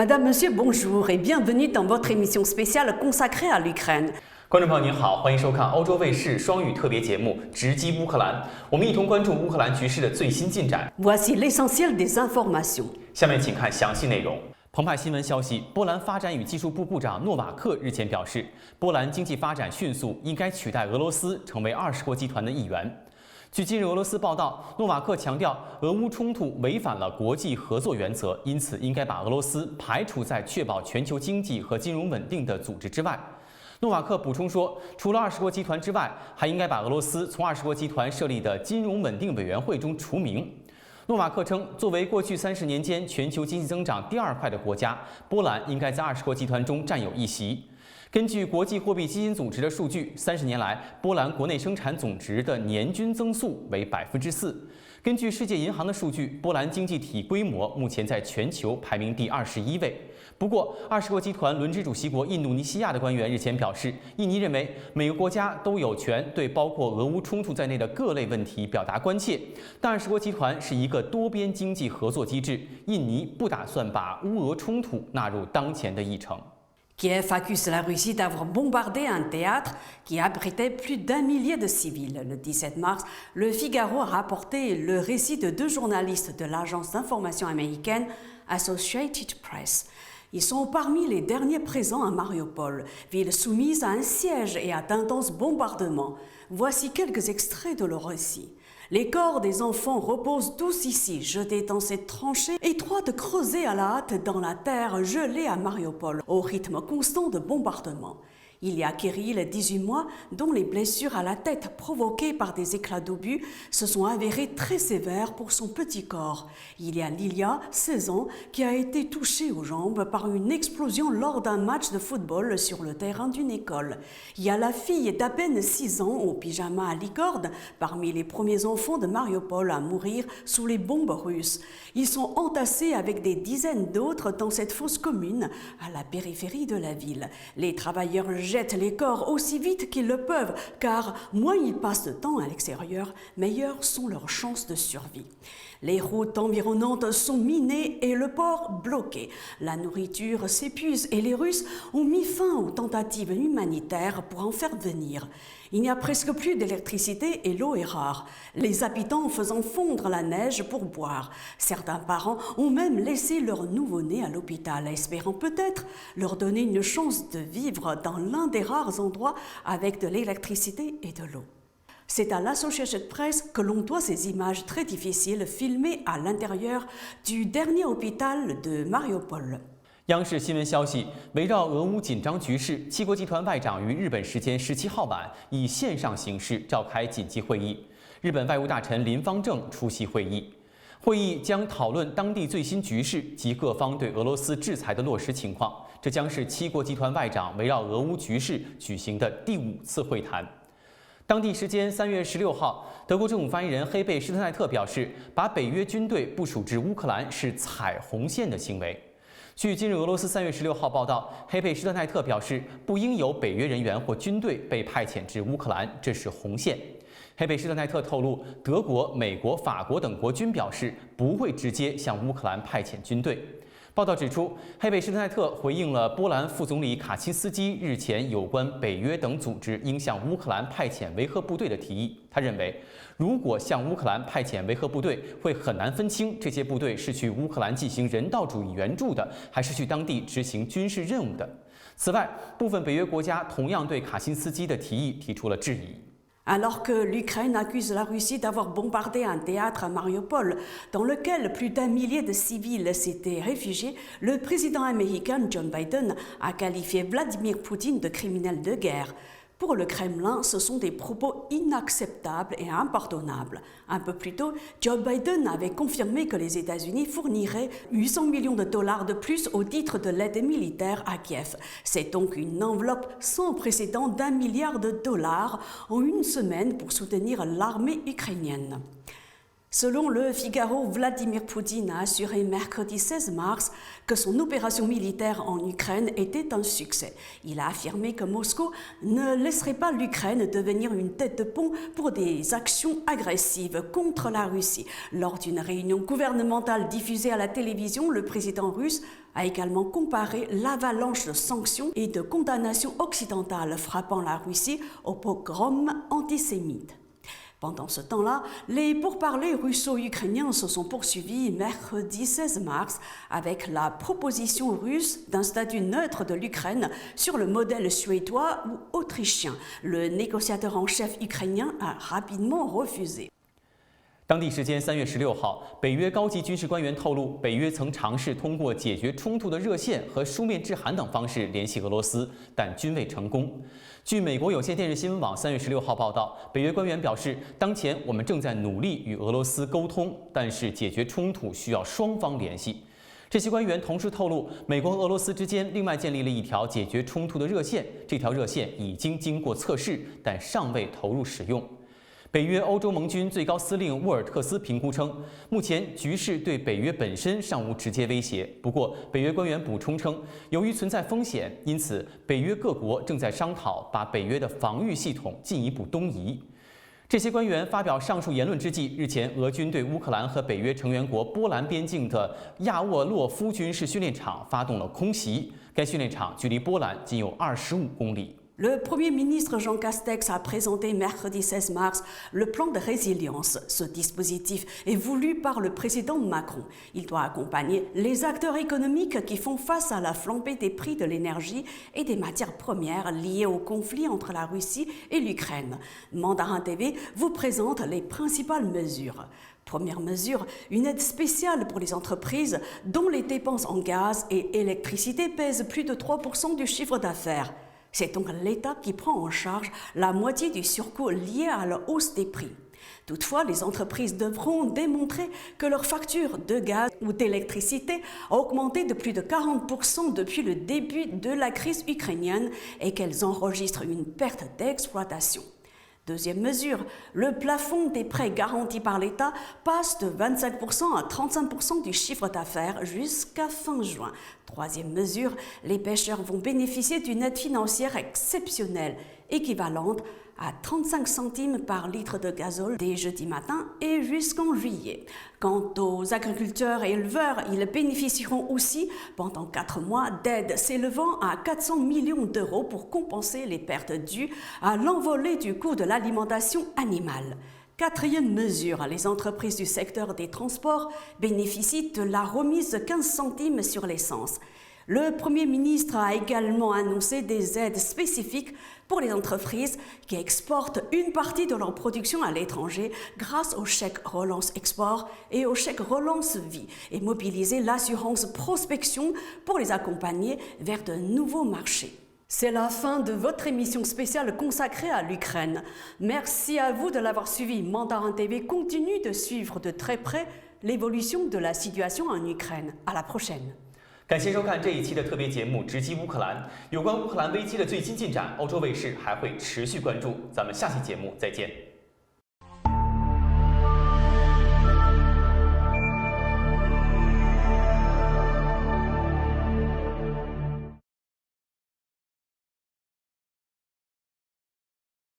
Madame, Monsieur, bonjour et bienvenue dans votre émission spéciale consacrée à l'Ukraine。观众朋友您好，欢迎收看欧洲卫视双语特别节目《直击乌克兰》，我们一同关注乌克兰局势的最新进展。Voici l'essentiel des informations。下面请看详细内容。澎湃新闻消息，波兰发展与技术部部长诺瓦克日前表示，波兰经济发展迅速，应该取代俄罗斯成为20国集团的一员。据今日俄罗斯报道，诺瓦克强调，俄乌冲突违反了国际合作原则，因此应该把俄罗斯排除在确保全球经济和金融稳定的组织之外。诺瓦克补充说，除了20国集团之外，还应该把俄罗斯从20国集团设立的金融稳定委员会中除名。诺瓦克称，作为过去30年间全球经济增长第2快的国家，波兰应该在20国集团中占有一席。根据国际货币基金组织的数据，30年来，波兰国内生产总值的年均增速为4%。根据世界银行的数据，波兰经济体规模目前在全球排名第21位。不过，20国集团轮值主席国印度尼西亚的官员日前表示，印尼认为每个国家都有权对包括俄乌冲突在内的各类问题表达关切，但20国集团是一个多边经济合作机制，印尼不打算把乌俄冲突纳入当前的议程。Kiev accuse la Russie d'avoir bombardé un théâtre qui abritait plus d'1 millier de civils. Le 17 mars, Le Figaro a rapporté le récit de 2 journalistes de l'agence d'information américaine Associated Press. Ils sont parmi les derniers présents à Mariupol, ville soumise à un siège et à d'intenses bombardements. Voici quelques extraits de leur récit. Les corps des enfants reposent tous ici, jetés dans cette tranchée étroite creusée à la hâte dans la terre gelée à Mariupol, au rythme constant de bombardements. Il y a Kirill, 18 mois, dont les blessures à la tête provoquées par des éclats d'obus se sont avérées très sévères pour son petit corps. Il y a Lilia, 16 ans, qui a été touchée aux jambes par une explosion lors d'un match de football sur le terrain d'une école. Il y a la fille d'à peine 6 ans au pyjama à licorne, parmi les premiers enfants de Mariupol à mourir sous les bombes russes. Ils sont entassés avec des dizaines d'autres dans cette fosse commune à la périphérie de la ville. Les travailleurs jettent les corps aussi vite qu'ils le peuvent, car moins ils passent de temps à l'extérieur, meilleures sont leurs chances de survie. Les routes environnantes sont minées et le port bloqué. La nourriture s'épuise et les Russes ont mis fin aux tentatives humanitaires pour en faire venir. Il n'y a presque plus d'électricité et l'eau est rare, les habitants faisant fondre la neige pour boire. Certains parents ont même laissé leur nouveau-né à l'hôpital, espérant peut-être leur donner une chance de vivre dans l'un des rares endroits avec de l'électricité et de l'eau. C'est à l'Associated Press que l'on doit ces images très difficiles filmées à l'intérieur du dernier hôpital de Mariupol. 央视新闻消息，围绕俄乌紧张局势，7国集团外长于日本时间17号晚以线上形式召开紧急会议。日本外务大臣林芳正出席会议。会议将讨论当地最新局势及各方对俄罗斯制裁的落实情况。这将是7国集团外长围绕俄乌局势举行的第5次会谈。当地时间3月16号，德国政府发言人黑贝施特奈特表示，把北约军队部署至乌克兰是踩红线的行为。据今日俄罗斯3月16号报道，黑贝施特奈特表示，不应有北约人员或军队被派遣至乌克兰，这是红线。黑贝施特奈特透露，德国、美国、法国等国均表示不会直接向乌克兰派遣军队。报道指出，黑贝施特奈特回应了波兰副总理卡钦斯基日前有关北约等组织应向乌克兰派遣维和部队的提议。他认为，如果向乌克兰派遣维和部队，会很难分清这些部队是去乌克兰进行人道主义援助的，还是去当地执行军事任务的。此外，部分北约国家同样对卡钦斯基的提议提出了质疑。Alors que l'Ukraine accuse la Russie d'avoir bombardé un théâtre à Mariupol, dans lequel plus d'1 millier de civils s'étaient réfugiés, le président américain John Biden a qualifié Vladimir Poutine de criminel de guerre. Pour le Kremlin, ce sont des propos inacceptables et impardonnables. Un peu plus tôt, Joe Biden avait confirmé que les États-Unis fourniraient 800 millions de dollars de plus au titre de l'aide militaire à Kiev. C'est donc une enveloppe sans précédent d'1 milliard de dollars en une semaine pour soutenir l'armée ukrainienne. Selon Le Figaro, Vladimir Poutine a assuré mercredi 16 mars que son opération militaire en Ukraine était un succès. Il a affirmé que Moscou ne laisserait pas l'Ukraine devenir une tête de pont pour des actions agressives contre la Russie. Lors d'une réunion gouvernementale diffusée à la télévision, le président russe a également comparé l'avalanche de sanctions et de condamnations occidentales frappant la Russie au pogrom antisémite. Pendant ce temps-là, les pourparlers russo-ukrainiens se sont poursuivis mercredi 16 mars avec la proposition russe d'un statut neutre de l'Ukraine sur le modèle suédois ou autrichien. Le négociateur en chef ukrainien a rapidement refusé. 当地时间3月16号，北约高级军事官员透露，北约曾尝试通过解决冲突的热线和书面致函等方式联系俄罗斯，但均未成功。据美国有线电视新闻网3月16号报道，北约官员表示，当前我们正在努力与俄罗斯沟通，但是解决冲突需要双方联系。这些官员同时透露，美国和俄罗斯之间另外建立了一条解决冲突的热线，这条热线已经经过测试，但尚未投入使用。 北约欧洲盟军最高司令沃尔特斯评估称，目前局势对北约本身尚无直接威胁。不过，北约官员补充称，由于存在风险，因此北约各国正在商讨把北约的防御系统进一步东移。这些官员发表上述言论之际，日前俄军对乌克兰和北约成员国波兰边境的亚沃洛夫军事训练场发动了空袭，该训练场距离波兰仅有25公里。 Le Premier ministre Jean Castex a présenté mercredi 16 mars le plan de résilience. Ce dispositif est voulu par le président Macron. Il doit accompagner les acteurs économiques qui font face à la flambée des prix de l'énergie et des matières premières liées au conflit entre la Russie et l'Ukraine. Mandarin TV vous présente les principales mesures. Première mesure, une aide spéciale pour les entreprises dont les dépenses en gaz et électricité pèsent plus de 3% du chiffre d'affaires. C'est donc l'État qui prend en charge la moitié du surcoût lié à la hausse des prix. Toutefois, les entreprises devront démontrer que leur facture de gaz ou d'électricité a augmenté de plus de 40% depuis le début de la crise ukrainienne et qu'elles enregistrent une perte d'exploitation. Deuxième mesure, le plafond des prêts garantis par l'État passe de 25% à 35% du chiffre d'affaires jusqu'à fin juin. Troisième mesure, les pêcheurs vont bénéficier d'une aide financière exceptionnelle, équivalente à 35 centimes par litre de gazole dès jeudi matin et jusqu'en juillet. Quant aux agriculteurs et éleveurs, ils bénéficieront aussi pendant 4 mois d'aides s'élevant à 400 millions d'euros pour compenser les pertes dues à l'envolée du coût de l'alimentation animale. Quatrième mesure, les entreprises du secteur des transports bénéficient de la remise de 15 centimes sur l'essence. Le Premier ministre a également annoncé des aides spécifiques pour les entreprises qui exportent une partie de leur production à l'étranger grâce au chèque relance export et au chèque relance vie et mobiliser l'assurance prospection pour les accompagner vers de nouveaux marchés. C'est la fin de votre émission spéciale consacrée à l'Ukraine. Merci à vous de l'avoir suivi. Mandarin TV continue de suivre de très près l'évolution de la situation en Ukraine. À la prochaine. 感谢收看这一期的特别节目《直击乌克兰》。有关乌克兰危机的最新进展，欧洲卫视还会持续关注。咱们下期节目再见。